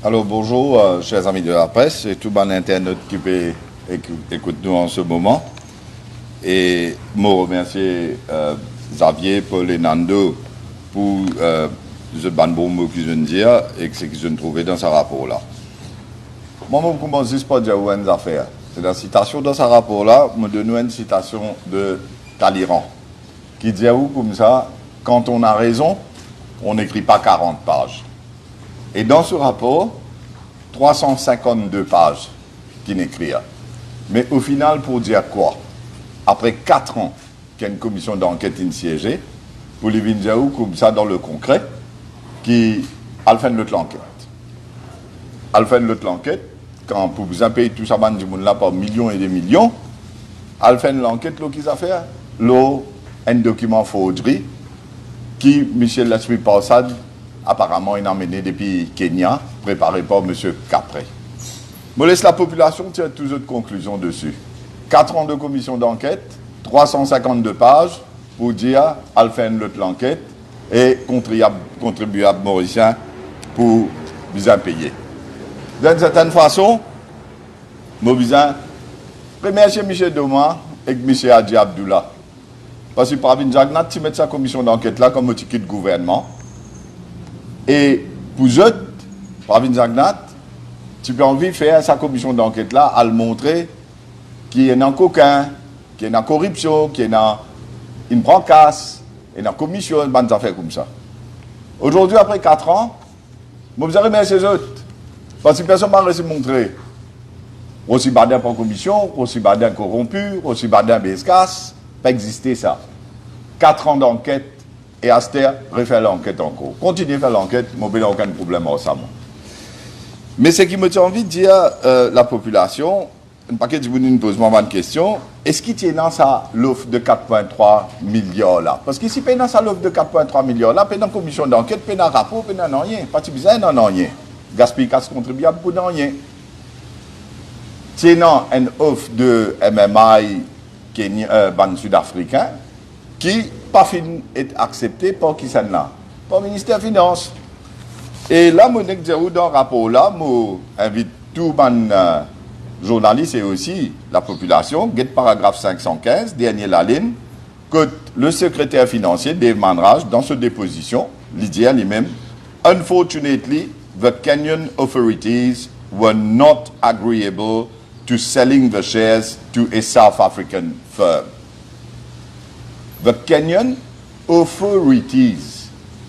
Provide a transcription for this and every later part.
Alors bonjour, chers amis de la presse et tout bon internet qui peut écouter nous en ce moment. Et je remercie Xavier, Paul et Nando pour ce bon mot qu'ils ont dit et ce qu'ils ont trouvé dans ce rapport-là. Moi, je commence par dire une affaire. C'est la citation dans ce rapport-là, je donne une citation de Talleyrand qui dit comme ça, quand on a raison, on n'écrit pas 40 pages. Et dans ce rapport, 352 pages qui n'écrivent. Mais au final, pour dire quoi? Après 4 ans qu'il y a une commission d'enquête siégée, pour les dire comme ça dans le concret, qui a fait l'enquête. A fait l'enquête, quand pour vous payer tout ça, là par millions et des millions, a fait l'enquête, qu'ils a fait, un document forgerie, qui, Michel Leslie Parsad, apparemment, il a mené depuis Kenya, préparé par M. Capré. Je laisse la population tirer toutes autres conclusions dessus. 4 ans de commission d'enquête, 352 pages pour dire Alphen l'enquête et contribuable mauricien pour bien payer. D'une certaine façon, je bien remercier Michel Doma et M. Adji Abdullah. Parce que Pravin Jagnat, tu mets sa commission d'enquête là comme un ticket de gouvernement. Et pour eux, Pravin Jagnat, tu peux envie de faire sa commission d'enquête là, à le montrer qu'il y a un coquin, qu'il y a une corruption, qu'il y a une brancasse, il y a une commission, des affaires comme ça. Aujourd'hui, après 4 ans, je vous remercie les autres. Parce que personne ne m'a réussi à montrer. Aussi badin pour commission, aussi badin corrompu, aussi badin bescasse, pas existé ça. 4 ans d'enquête. Et Aster refait l'enquête encore. Continuez à faire l'enquête, je n'ai aucun problème avec ça. Mais ce qui me tient envie de dire, la population, un paquet de gens pose une question, est-ce qu'il tient dans ça l'offre de 4,3 milliards là? Parce qu'ici, dans ça l'offre de 4,3 milliards là, dans la commission d'enquête, dans un rapport, dans rien. Pas de bizarre, dans rien. Gaspille casse contribuable pour dans rien. Tiens une offre de MMI sud-africain qui pas fin est accepté par qui ça là? Par le ministère des Finances. Et là, je dis que dans le rapport là, je invite tous les journalistes et aussi la population, le paragraphe 515, dernière la ligne, que le secrétaire financier, Dave Manraj, dans sa déposition, il dit lui-même, Unfortunately, the Kenyan authorities were not agreeable to selling the shares to a South African firm. The Kenyan authorities,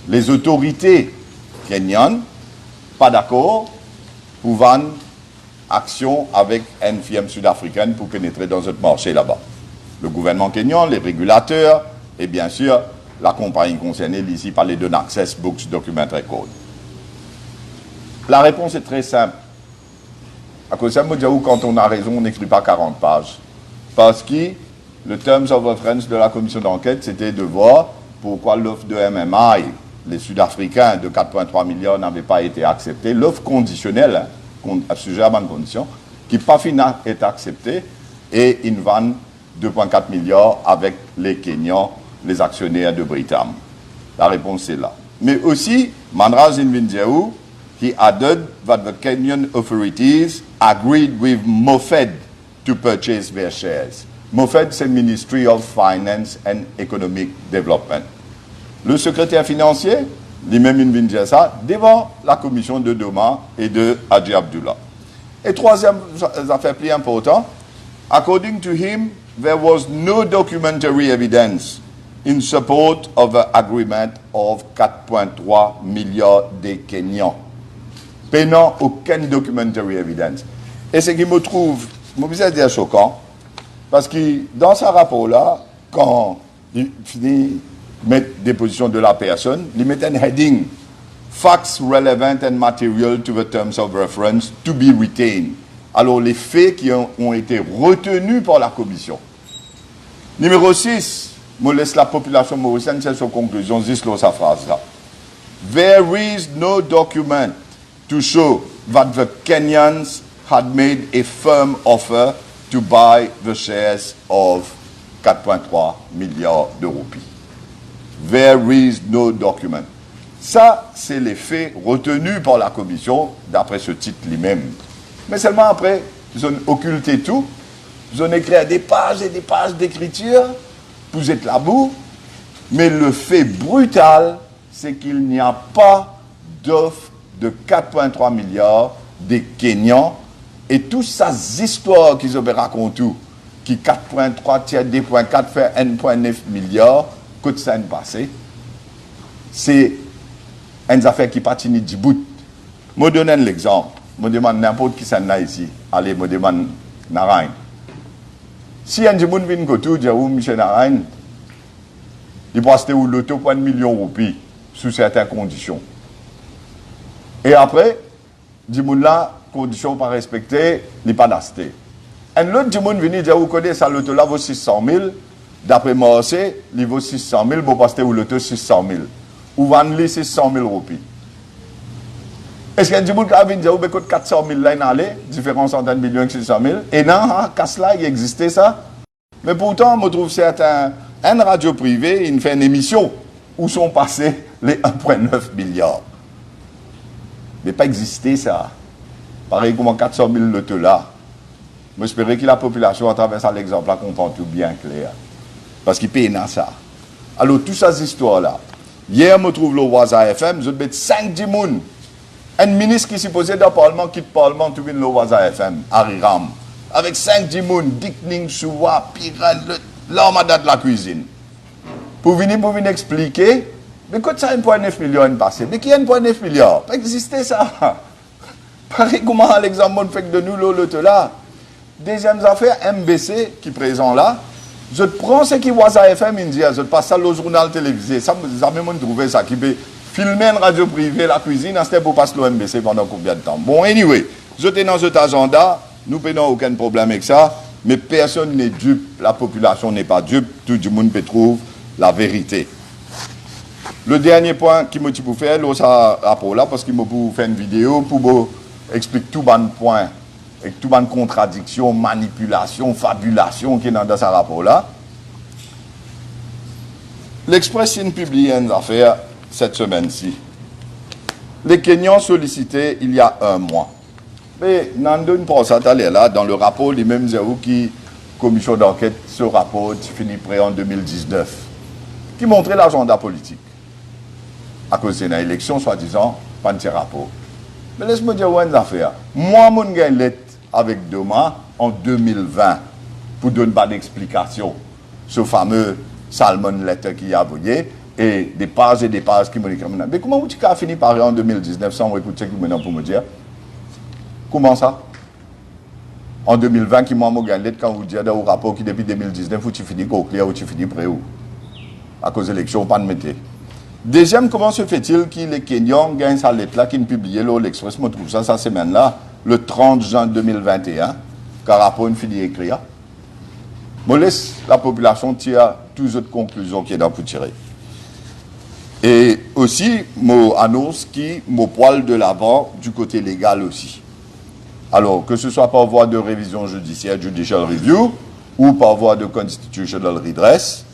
les autorités kenyanes, pas d'accord pour vendre action avec une firme sud-africaine pour pénétrer dans notre marché là-bas. Le gouvernement kenyan, les régulateurs et bien sûr la compagnie concernée ici par les données Access Books Document Record. La réponse est très simple. À cause de ça, quand on a raison, on n'écrit pas 40 pages. Parce que le terms of reference de la commission d'enquête, c'était de voir pourquoi l'offre de MMI, les Sud-Africains de 4,3 milliards n'avait pas été acceptée. L'offre conditionnelle, sujet à bonne condition, qui pas fini est acceptée et une vanne 2,4 milliards avec les Kenyans, les actionnaires de Britam. La réponse est là. Mais aussi, Manraj Invindiaou, he added that the Kenyan authorities agreed with MOFED to purchase their shares. MOFED, c'est Ministry of Finance and Economic Development. Le secrétaire financier, lui-même, il vient dire ça devant la commission de Doma et de Adji Abdullah. Et troisième affaire plus importante, according to him, there was no documentary evidence in support of the agreement of 4,3 milliards de Kenyans. Pénant aucun documentary evidence. Et ce qui me trouve, je me dire choquant, parce que dans ce rapport-là, quand il finit de mettre des positions de la personne, il met un heading Facts relevant and material to the terms of reference to be retained. Alors, les faits qui ont été retenus par la commission. Numéro 6, je laisse la population mauricienne sur sa conclusion, juste sa phrase là. There is no document to show that the Kenyans had made a firm offer to buy the shares of 4,3 milliards de roupies. There is no document. Ça, c'est les faits retenus par la commission, d'après ce titre lui-même. Mais seulement après, ils ont occulté tout, ils ont écrit des pages et des pages d'écriture, vous êtes là-bout, mais le fait brutal, c'est qu'il n'y a pas d'offre de 4,3 milliards des Kenyans, et toutes ces histoires qu'ils ont racontées, qui 4,3 tiers 2,4 fait 1,9 milliards, coûte ça une passé, c'est une affaire qui patinent du bout. Je donne un exemple. Je demande n'importe qui s'en a ici. Allez, je demande Narain. Si un gens vient de dire où M. Narain, il peut acheter l'auto pour 1 million de roupies sous certaines conditions. Et après, les gens là, conditions pas respectées, il n'est pas d'acheter. Un autre gens vient dire vous connaissez ça, l'auto là vaut 600 000. D'après Morcé, il vaut 600 000, vous acheter l'auto 600 000. Ou vendre 600 000 roupies. Est-ce qu'il y a des gens qui viennent dire que 400 000 là, différents centaines de millions et 600 000? Et non, qu'à cela, il existait ça. Mais pourtant, je trouve certains, une radio privée, il fait une émission où sont passés les 1,9 milliards. Mais pas existé ça. Pareil comme 400 000 lotos là. J'espère que la population, à travers ça, l'exemple, là, comprend tout bien clair. Parce qu'il paye dans ça. Alors, toutes ces histoires-là. Hier, je trouve le Waza FM, je vais mettre 5 dimoun. Un ministre qui s'est posé dans le Parlement, quitte le Parlement, tout vient le Waza FM, Harry Ram. Avec 5 dimoun, Dickning, Souwa, Piran, l'armada de la cuisine. Pour venir expliquer, mais quand ça 1,9 million passé, mais qui est 1,9 milliard? Pas existé ça. Pareil comment l'examen fait de nous, l'autre là. Deuxième affaire, MBC, qui est présent là. Je prends ce qui est à FM India, je passe ça au journal télévisé. Ça m'a même trouvé ça, qui peut filmer une radio privée, la cuisine, c'était pour passer l'OMBC pendant combien de temps. Bon, anyway, je suis dans cet agenda, nous n'avons aucun problème avec ça, mais personne n'est dupe, la population n'est pas dupe, tout le monde peut trouver la vérité. Le dernier point qui m'a dit pour faire, là, rapport là, parce qu'il m'a fait une vidéo pour expliquer tout bon point. Avec tout bonne contradiction, manipulation, fabulation qui est dans ce rapport-là. L'Express a publié une affaire cette semaine-ci. Les Kenyans sollicités il y a 1 mois. Mais Nando ne pense pas là, dans le rapport, les mêmes zéro qui, commission d'enquête, ce rapport finit prêt en 2019, qui montrait l'agenda politique. À cause de l'élection, soi-disant, pas de rapport. Mais laisse-moi dire une affaire. Moi, mon gars, avec Doma en 2020 pour donner pas d'explication. Ce fameux Salmon Letter qui a envoyé et des pages qui m'ont dit. Mais comment vous avez fini par en 2019 sans écouter ce pour me dire? Comment ça? En 2020, qui m'a gagné quand vous dites dans le rapport qui depuis 2019, vous finissez au clair ou tu finis près où? À cause de l'élection, pas de métier. Deuxième, comment se fait-il que les Kenyans gagnent sa lettre là qui est publiée là, l'Express, me trouve ça cette semaine-là, le 30 juin 2021, car rapport une fini écrire. Je laisse la population tirer toutes les autres conclusions qui est dans pour tirer. Et aussi, je annonce qui me poil de l'avant du côté légal aussi. Alors, que ce soit par voie de révision judiciaire, judicial review, ou par voie de constitutional redress,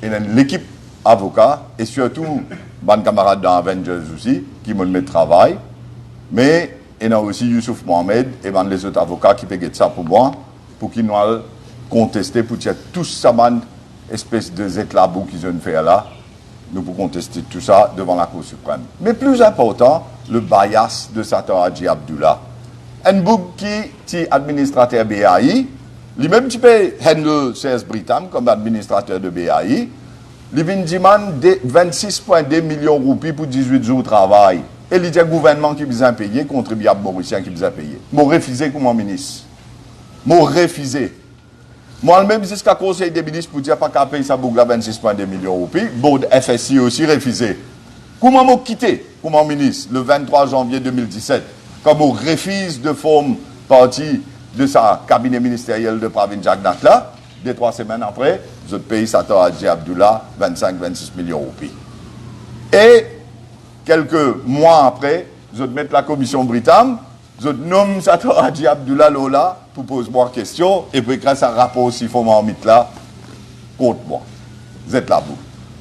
et l'équipe avocat, et surtout, mes camarades dans Avengers aussi, qui me mettent travail, mais il y a aussi Youssouf Mohamed et les autres avocats qui peuvent ça pour moi, pour qu'ils nous contester, pour dire tout ça, espèce de zétlabou qu'ils ont fait là, nous pouvons contester tout ça devant la Cour suprême. Mais plus important, le bias de Satan Hadji Abdullah. Un bouc qui est administrateur BAI, lui-même tu peux handle CS Britam comme administrateur de BAI, il vient demander 26,2 millions de roupies pour 18 jours de travail. Et il y a un gouvernement qui vous a payé, contribuable mauricien qui vous a payé. Moi, refusé comme ministre. Moi, refusé. Moi-même, jusqu'à conseil des ministres pour dire pas qu'à payer ça pour 26,2 millions de roupies. Bon, FSI aussi refusé. Comment moi quitté comme ministre le 23 janvier 2017, quand moi refuse de former partie de sa cabinet ministériel de Pravin Jagnat là, 2-3 semaines après, je paye Satan Hadji Abdullah 25-26 millions de roupies. Et quelques mois après, je vais mettre la commission Britam, je nomme Satan Hadji Abdullah Lola pour poser moi question, et puis grâce à un rapport aussi, il faut m'en mettre là, contre moi. Vous êtes là, vous.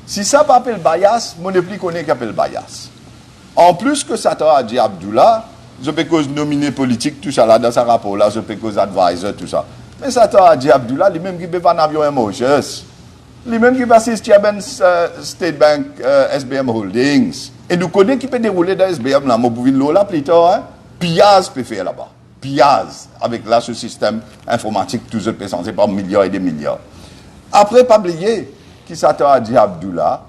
Si ça pas appelle bias, mon ne plus connaît qu'appelle bias. En plus que ça a dit Abdullah, je peux cause nominé politique, tout ça là, dans ce rapport-là, je peux cause advisor, tout ça. Mais ça a dit Abdullah, lui-même qui peut pas un avion Mauritius, lui-même qui va assist chairman State Bank SBM Holdings. Et nous connaissons qui peut dérouler dans SBM là, mon pouvez là plus tard, hein? Piaz peut faire là-bas. Piaz, avec là ce système informatique, tout ça peut censé par milliards et des milliards. Après, pas oublier qui ça a dit Abdullah,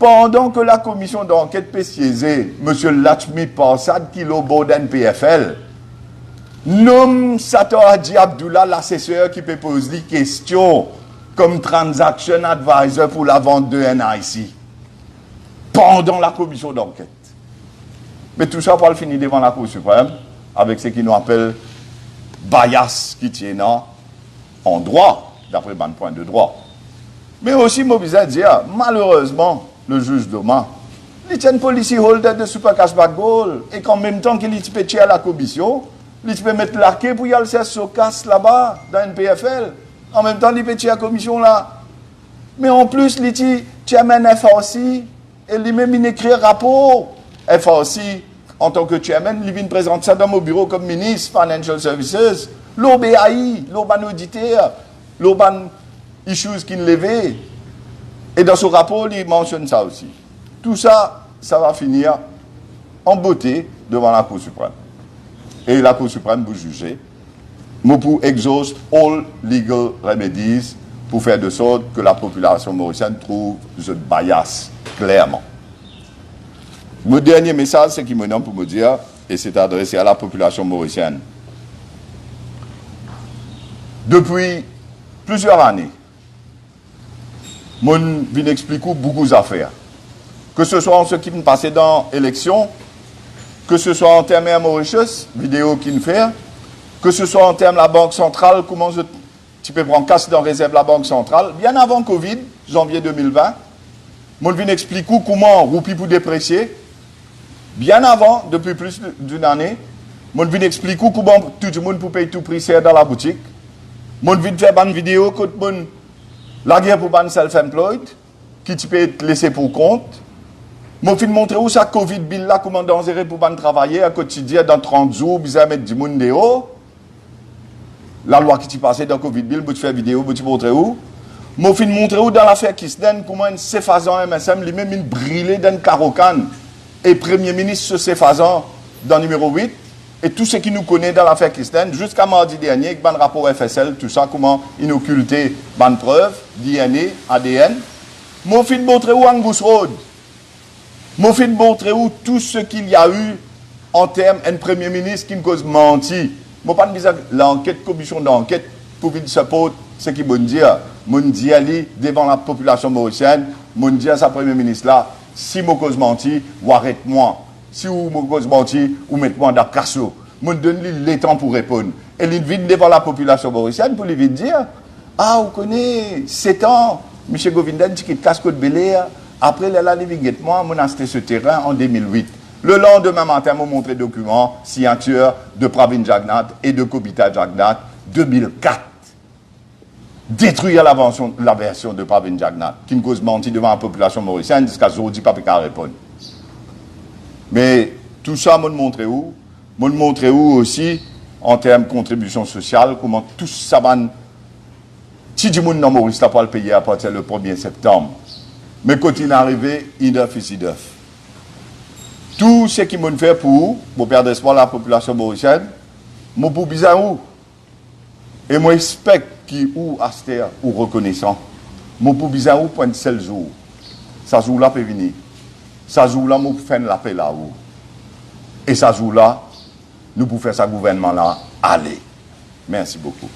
pendant que la commission d'enquête peut siéger, M. Lachmi Parsad, qui est au board NPFL, nomme Sato dit Abdullah l'assesseur qui peut poser des questions comme transaction advisor pour la vente de NIC pendant la commission d'enquête. Mais tout ça pour le finir devant la Cour suprême avec ce qu'ils nous appellent bias qui tient en droit, d'après mon point de droit. Mais aussi, je veux dire, malheureusement, le juge Doma, il tient policy holder de super cashback goal et qu'en même temps qu'il peut tirer à la commission, il peut mettre l'arqué pour y aller sur casse là-bas, dans une PFL. En même temps, il peut tirer à la commission là. Mais en plus, il tient chairman FRC et lui-même il écrit un rapport. FRC, en tant que chairman, il vient présenter ça dans mon bureau comme ministre Financial Services, l'OBAI, l'OBAN auditeur, l'OBAN issues qu'il levait. Et dans ce rapport, il mentionne ça aussi. Tout ça, ça va finir en beauté devant la Cour suprême. Et la Cour suprême vous juger. Moi, pour exhaust all legal remedies pour faire de sorte que la population mauricienne trouve ce bias clairement. Mon dernier message, c'est qui me donne pour me dire, et c'est adressé à la population mauricienne. Depuis plusieurs années, moi, je viens expliquer beaucoup d'affaires. Que ce soit en ce qui me passait dans l'élection, que ce soit en termes de Mauritius, vidéo qui me fait, que ce soit en termes de la Banque centrale, comment tu peux prendre casse dans réserve la Banque centrale, bien avant Covid, janvier 2020, moi, je viens expliquer comment Roupi pour déprécier, bien avant, depuis plus d'une année, moi, je viens expliquer comment tout le monde peut payer tout prix dans la boutique. Moi, je viens faire une vidéo contre la guerre pour les self-employed, qui tu peux être laissé pour compte. Je vais montrer où ça Covid bill là, comment dangereux pour travailler à quotidien dans 30 jours, besoin mettre du monde dehors. La loi qui t'y passait dans Covid bill, je fais vidéo, je montrer où. Je vais montrer où dans l'affaire Kisden, comment un Céphazan MSM, lui-même, il brûlé dans le Carocan. Et Premier ministre ce Céphazan dans numéro 8. Et tout ce qui nous connaît dans l'affaire Kisden, jusqu'à mardi dernier, avec le rapport FSL, tout ça, comment inocculter bonne preuve, DNA, ADN. Je vais montrer où Angus Road. Je vais montrer où tout ce qu'il y a eu en termes d'un Premier ministre qui me cause menti. Je ne vais pas dire l'enquête, commission d'enquête, pour qu'il support ce qu'il veut dire. Je dis aller devant la population mauricienne, je dis à sa Premier ministre là, si je cause menti, ou arrête-moi. Si vous me cause menti, ou mettez-moi dans le carceau. Je donne le temps pour répondre. Et il vient devant la population mauricienne pour lui dire, ah, vous connaissez, 7 ans, M. Govindan, qui casse Côte Belair. Après, il a dit, moi, j'ai acheté ce terrain en 2008. Le lendemain matin, je montré le document, signature de Pravin Jagnat et de Kobita Jagnat, 2004. Détruire la version de Pravin Jagnat, qui me cause menti devant la population mauricienne, jusqu'à aujourd'hui, pas pu répondre. Mais tout ça, je montre où? Je montre où aussi, en termes de contribution sociale, comment tout ça va. Si du monde dans Maurice, tu pas le payer à partir du 1er septembre. Mais quand il est arrivé, il est ici d'œuf. Tout ce qui m'a fait pour perdre espoir la population mauricienne, je pour bizarre où. Et moi, j'espère qu'il ou austère ou reconnaissant. Je pour bizarre où pour un seul jour. Ça jour-là peut venir. Ça jour-là, nous pouvons faire l'appel là-haut. Et ça jour-là, nous pouvons faire ce gouvernement-là aller. Merci beaucoup.